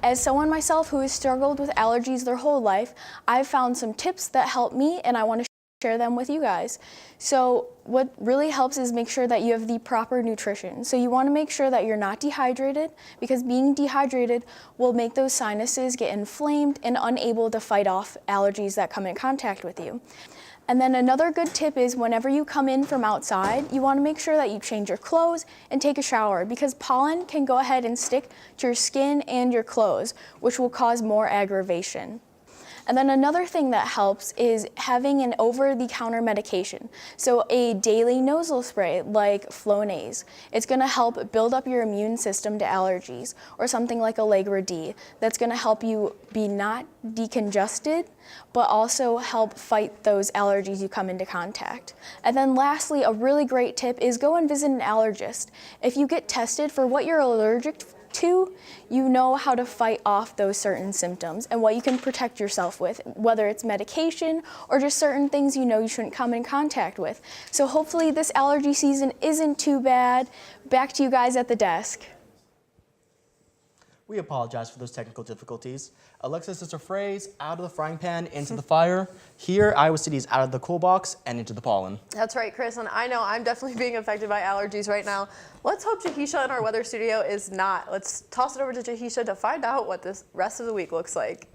As someone myself who has struggled with allergies their whole life, I've found some tips that help me, and I want to share them with you guys. So what really helps is make sure that you have the proper nutrition. So you want to make sure that you're not dehydrated, because being dehydrated will make those sinuses get inflamed and unable to fight off allergies that come in contact with you. And then another good tip is whenever you come in from outside, you want to make sure that you change your clothes and take a shower, because pollen can go ahead and stick to your skin and your clothes, which will cause more aggravation. And then another thing that helps is having an over-the-counter medication. So a daily nasal spray like Flonase. It's going to help build up your immune system to allergies, or something like Allegra D. That's going to help you be not decongested, but also help fight those allergies you come into contact. And then lastly, a really great tip is go and visit an allergist. If you get tested for what you're allergic to, you know how to fight off those certain symptoms and what you can protect yourself with, whether it's medication or just certain things you know you shouldn't come in contact with. So hopefully this allergy season isn't too bad. Back to you guys at the desk. We apologize for those technical difficulties. Alexis is a phrase out of the frying pan into the fire. Here, Iowa City is out of the cool box and into the pollen. That's right, Chris, and I know I'm definitely being affected by allergies right now. Let's hope Jahisha in our weather studio is not. Let's toss it over to Jahisha to find out what this rest of the week looks like.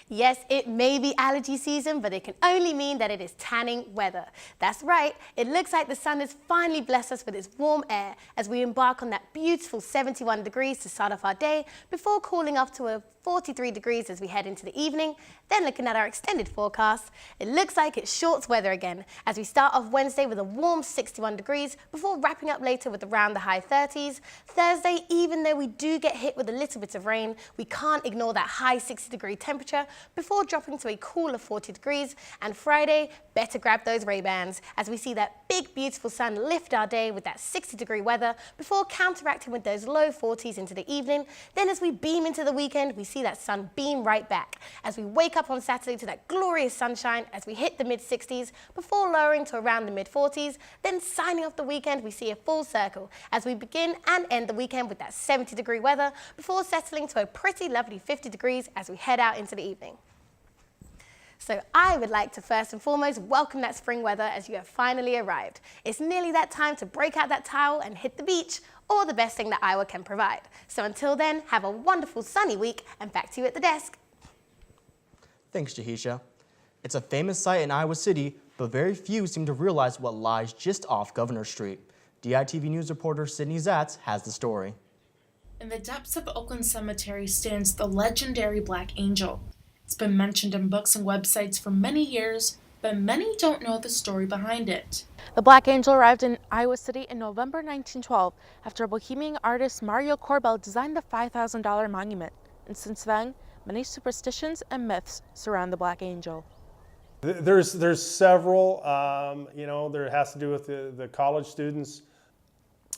Yes, it may be allergy season, but it can only mean that it is tanning weather. That's right, it looks like the sun has finally blessed us with its warm air as we embark on that beautiful 71 degrees to start off our day before cooling off to a 43 degrees as we head into the evening. Then looking at our extended forecast, it looks like it's shorts weather again as we start off Wednesday with a warm 61 degrees before wrapping up later with around the high 30s. Thursday, even though we do get hit with a little bit of rain, we can't ignore that high 60-degree temperature before dropping to a cooler 40 degrees. And Friday, better grab those Ray-Bans as we see that big beautiful sun lift our day with that 60-degree weather before counteracting with those low 40s into the evening. Then as we beam into the weekend, we see that sun beam right back as we wake up on Saturday to that glorious sunshine as we hit the mid-60s before lowering to around the mid-40s. Then signing off the weekend, we see a full circle as we begin and end the weekend with that 70-degree weather before settling to a pretty lovely 50 degrees as we head out into the evening. So I would like to first and foremost welcome that spring weather as you have finally arrived. It's nearly that time to break out that towel and hit the beach, or the best thing that Iowa can provide. So until then, have a wonderful sunny week, and back to you at the desk. Thanks, Jahisha. It's a famous site in Iowa City, but very few seem to realize what lies just off Governor Street. DITV News reporter Sydney Zatz has the story. In the depths of Oakland Cemetery stands the legendary Black Angel. It's been mentioned in books and websites for many years, but many don't know the story behind it. The Black Angel arrived in Iowa City in November 1912 after Bohemian artist Mario Corbel designed the $5,000 monument. And since then, many superstitions and myths surround the Black Angel. There's several, there has to do with the college students.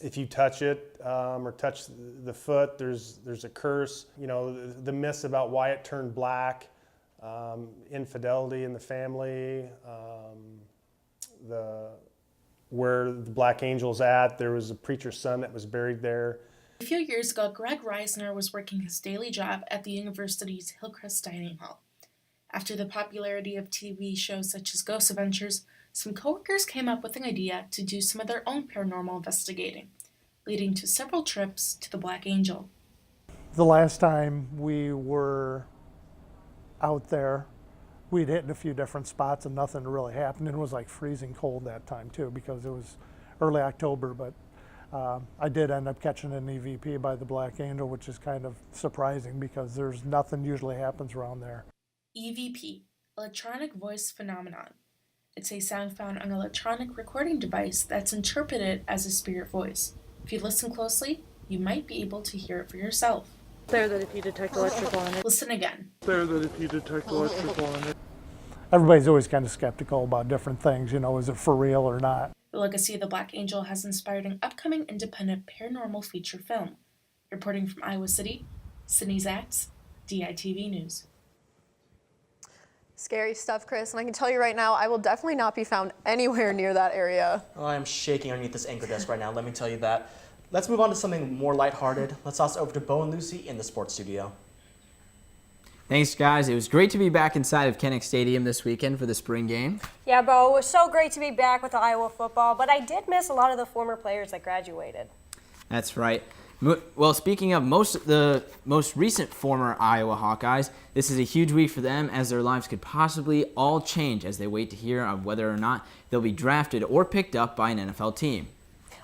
If you touch it or touch the foot, there's a curse. The myths about why it turned black, infidelity in the family, where the Black Angel's at. There was a preacher's son that was buried there. A few years ago, Greg Reisner was working his daily job at the university's Hillcrest Dining Hall. After the popularity of TV shows such as Ghost Adventures, some coworkers came up with an idea to do some of their own paranormal investigating, leading to several trips to the Black Angel. The last time we were out there, we'd hit in a few different spots and nothing really happened. And it was like freezing cold that time too, because it was early October, but I did end up catching an EVP by the Black Angel, which is kind of surprising because there's nothing usually happens around there. EVP, electronic voice phenomenon. It's a sound found on an electronic recording device that's interpreted as a spirit voice. If you listen closely, you might be able to hear it for yourself. There that if you detect electrical on it. Listen again. There that if you detect electrical on it. Everybody's always kind of skeptical about different things, is it for real or not? The legacy of the Black Angel has inspired an upcoming independent paranormal feature film. Reporting from Iowa City, Sydney Zatz, DITV News. Scary stuff, Chris, and I can tell you right now, I will definitely not be found anywhere near that area. Oh, I'm shaking underneath this anchor desk right now, let me tell you that. Let's move on to something more lighthearted. Let's toss it over to Bo and Lucy in the sports studio. Thanks, guys. It was great to be back inside of Kinnick Stadium this weekend for the spring game. Yeah, Bo, it was so great to be back with Iowa football, but I did miss a lot of the former players that graduated. That's right. Well, speaking of the most recent former Iowa Hawkeyes, this is a huge week for them as their lives could possibly all change as they wait to hear on whether or not they'll be drafted or picked up by an NFL team.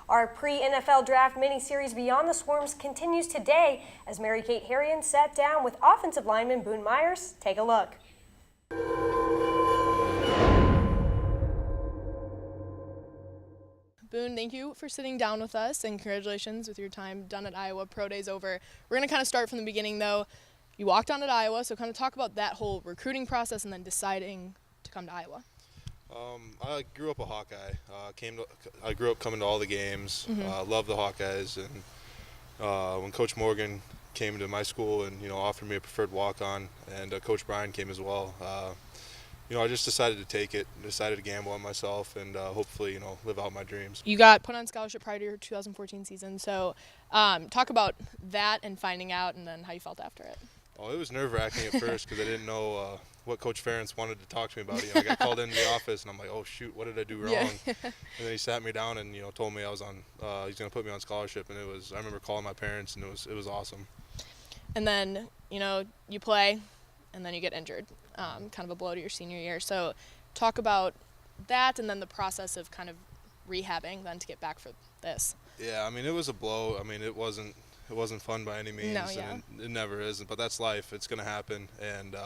Our pre-NFL draft mini-series Beyond the Swarms continues today as Mary Kate Harrion sat down with offensive lineman Boone Myers. Take a look. Boone, thank you for sitting down with us, and congratulations with your time done at Iowa. Pro Day's over. We're going to kind of start from the beginning, though. You walked on at Iowa, so kind of talk about that whole recruiting process and then deciding to come to Iowa. I grew up a Hawkeye. I grew up coming to all the games. Loved the Hawkeyes, and when Coach Morgan came to my school and offered me a preferred walk-on, and Coach Bryan came as well. I just decided to take it, decided to gamble on myself, and hopefully, live out my dreams. You got put on scholarship prior to your 2014 season, so talk about that and finding out, and then how you felt after it. Oh, it was nerve-wracking at first because I didn't know what Coach Ferentz wanted to talk to me about. I got called into the office, and I'm like, oh, shoot, what did I do wrong? Yeah. And then he sat me down and, told me I was on, he's going to put me on scholarship, and I remember calling my parents, and it was awesome. And then, you play, and then you get injured, kind of a blow to your senior year. So talk about that and then the process of kind of rehabbing then to get back for this. Yeah, it was a blow. It wasn't fun by any means. No, yeah. And it never is, but that's life. It's going to happen. And,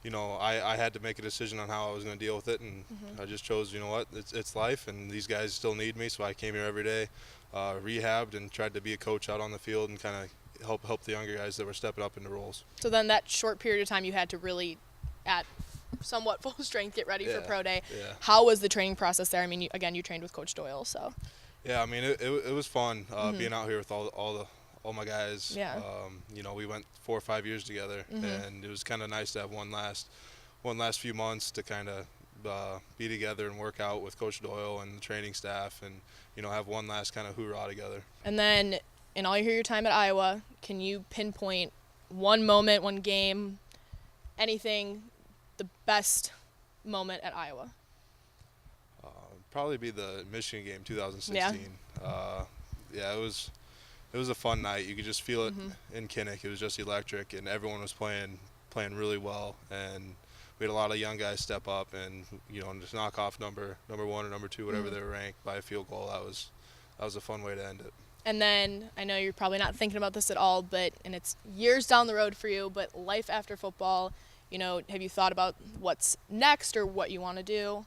I had to make a decision on how I was going to deal with it, and I just chose, it's life, and these guys still need me, so I came here every day, rehabbed, and tried to be a coach out on the field and kind of help the younger guys that were stepping up into roles. So then that short period of time you had to really, at somewhat full strength, get ready for Pro Day. Yeah. How was the training process there? Again, you trained with Coach Doyle, so. Yeah, it was fun being out here with all my guys. Yeah. We went 4 or 5 years together, and it was kind of nice to have one last few months to kind of be together and work out with Coach Doyle and the training staff, and have one last kind of hoorah together. And then in all your time at Iowa, can you pinpoint one moment, one game, anything, the best moment at Iowa? Probably be the Michigan game, 2016. Yeah, it was a fun night. You could just feel it in Kinnick. It was just electric, and everyone was playing really well. And we had a lot of young guys step up, and just knock off number one or number two, whatever they were ranked, by a field goal. That was a fun way to end it. And then I know you're probably not thinking about this at all, and it's years down the road for you. But life after football, have you thought about what's next or what you want to do?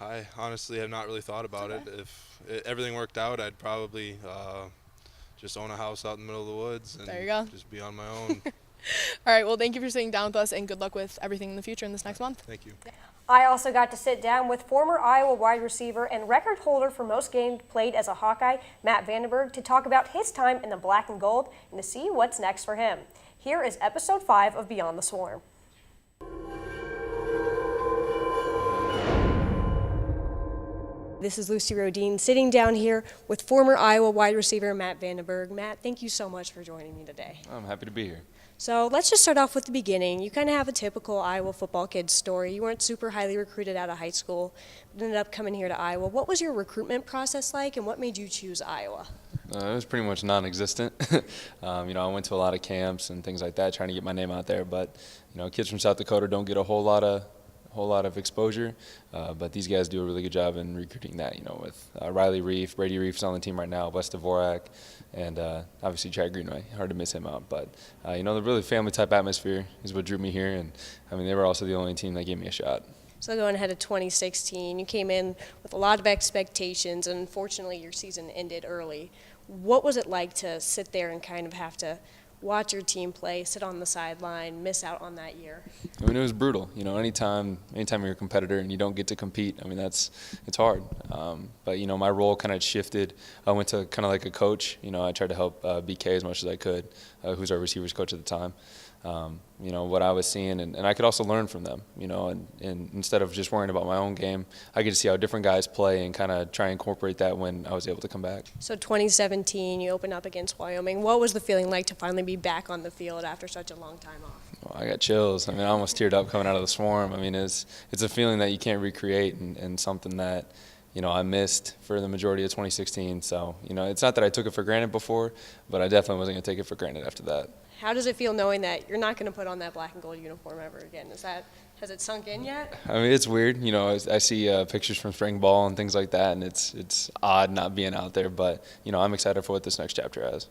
I honestly have not really thought about it. If everything worked out, I'd probably just own a house out in the middle of the woods and there you go. Just be on my own. All right, well, thank you for sitting down with us, and good luck with everything in the future in this next month. Thank you. I also got to sit down with former Iowa wide receiver and record holder for most games played as a Hawkeye, Matt Vandenberg, to talk about his time in the black and gold and to see what's next for him. Here is episode 5 of Beyond the Swarm. This is Lucy Rodine sitting down here with former Iowa wide receiver Matt Vandenberg. Matt, thank you so much for joining me today. I'm happy to be here. So let's just start off with the beginning. You kind of have a typical Iowa football kid story. You weren't super highly recruited out of high school, but ended up coming here to Iowa. What was your recruitment process like, and what made you choose Iowa? It was pretty much non-existent. I went to a lot of camps and things like that, trying to get my name out there. But kids from South Dakota don't get a whole lot of exposure, but these guys do a really good job in recruiting that, with Riley Reef, Brady Reef's on the team right now, Wes Dvorak, and obviously Chad Greenway. Hard to miss him out, but the really family-type atmosphere is what drew me here, and they were also the only team that gave me a shot. So going ahead to 2016, you came in with a lot of expectations, and unfortunately your season ended early. What was it like to sit there and kind of have to watch your team play, sit on the sideline, miss out on that year? I mean, it was brutal. You know, anytime you're a competitor and you don't get to compete, I mean, it's hard. But, you know, my role kind of shifted. I went to kind of like a coach. You know, I tried to help BK as much as I could, who's our receivers coach at the time. You know, what I was seeing, and I could also learn from them, you know, and instead of just worrying about my own game, I get to see how different guys play and kind of try and incorporate that when I was able to come back. So 2017, you opened up against Wyoming. What was the feeling like to finally be back on the field after such a long time off? Well, I got chills. I mean, I almost teared up coming out of the Swarm. I mean, it's a feeling that you can't recreate, and something that, you know, I missed for the majority of 2016. So, you know, it's not that I took it for granted before, but I definitely wasn't going to take it for granted after that. How does it feel knowing that you're not going to put on that black and gold uniform ever again? Has it sunk in yet? I mean, it's weird. You know, I see pictures from spring ball and things like that, and it's odd not being out there. But, you know, I'm excited for what this next chapter has.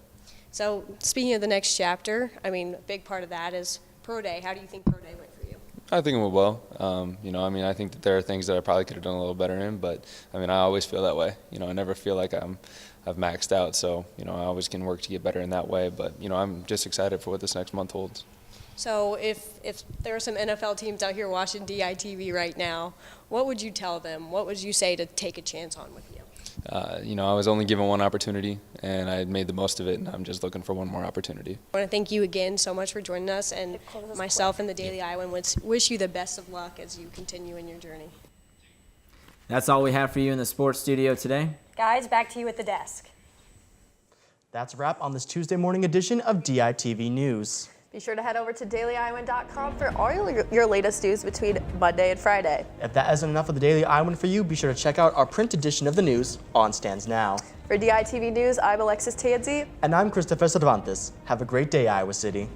So speaking of the next chapter, I mean, a big part of that is Pro Day. How do you think Pro Day went for you? I think it went well. You know, I mean, I think that there are things that I probably could have done a little better in, but, I mean, I always feel that way. You know, I never feel like I've maxed out, so, you know, I always can work to get better in that way. But, you know, I'm just excited for what this next month holds. So if there are some NFL teams out here watching DITV right now, what would you tell them? What would you say to take a chance on with you? You know, I was only given one opportunity, and I had made the most of it, and I'm just looking for one more opportunity. I want to thank you again so much for joining us, and myself and the Daily Iowan wish you the best of luck as you continue in your journey. That's all we have for you in the sports studio today. Guys, back to you at the desk. That's a wrap on this Tuesday morning edition of DITV News. Be sure to head over to dailyiowan.com for all your latest news between Monday and Friday. If that isn't enough of the Daily Iowan for you, be sure to check out our print edition of the news on stands now. For DITV News, I'm Alexis Tansey. And I'm Christopher Cervantes. Have a great day, Iowa City.